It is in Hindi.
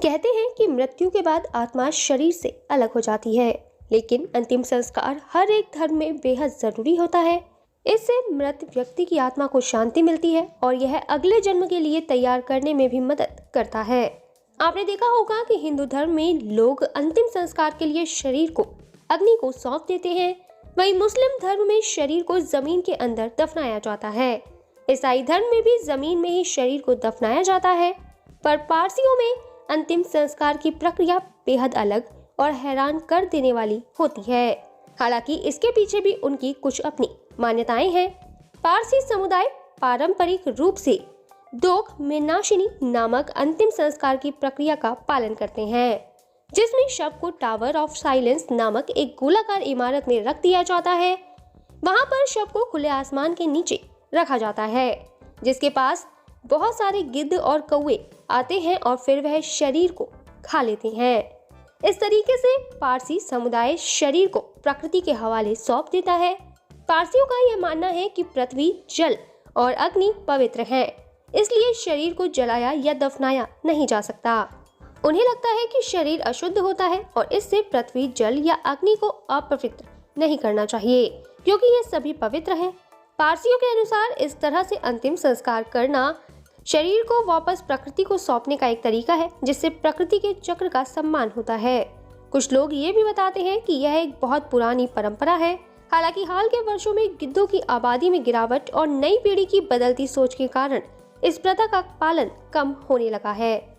कहते हैं कि मृत्यु के बाद आत्मा शरीर से अलग हो जाती है, लेकिन अंतिम संस्कार हर एक धर्म में बेहद जरूरी होता है। इससे मृत व्यक्ति की आत्मा को शांति मिलती है और यह अगले जन्म के लिए तैयार करने में भी मदद करता है। आपने देखा होगा कि हिंदू धर्म में लोग अंतिम संस्कार के लिए शरीर को अग्नि को सौंप देते हैं। वहीं मुस्लिम धर्म में शरीर को जमीन के अंदर दफनाया जाता है। ईसाई धर्म में भी जमीन में ही शरीर को दफनाया जाता है। पर पारसियों में अंतिम संस्कार की प्रक्रिया बेहद अलग और हैरान कर देने वाली होती है। हालांकि इसके पीछे भी उनकी कुछ अपनी मान्यताएं हैं। पारसी समुदाय पारंपरिक रूप से दोग मेनाशिनी नामक अंतिम संस्कार की प्रक्रिया का पालन करते हैं, जिसमें शव को टावर ऑफ साइलेंस नामक एक गोलाकार इमारत में रख दिया जाता है। वहां पर शव को खुले आसमान के नीचे रखा जाता है, जिसके पास बहुत सारे गिद्ध और कौवे आते हैं और फिर वह शरीर को खा लेते हैं। इस तरीके से पारसी समुदाय शरीर को प्रकृति के हवाले सौंप देता है। पारसियों का यह मानना है कि पृथ्वी, जल और अग्नि पवित्र हैं, इसलिए शरीर को जलाया या दफनाया नहीं जा सकता। उन्हें लगता है कि शरीर अशुद्ध होता है और इससे पृथ्वी, जल या अग्नि को अपवित्र नहीं करना चाहिए, क्योंकि ये सभी पवित्र हैं। पारसियों के अनुसार इस तरह से अंतिम संस्कार करना शरीर को वापस प्रकृति को सौंपने का एक तरीका है, जिससे प्रकृति के चक्र का सम्मान होता है। कुछ लोग ये भी बताते हैं कि यह एक बहुत पुरानी परंपरा है। हालांकि हाल के वर्षों में गिद्धों की आबादी में गिरावट और नई पीढ़ी की बदलती सोच के कारण इस प्रथा का पालन कम होने लगा है।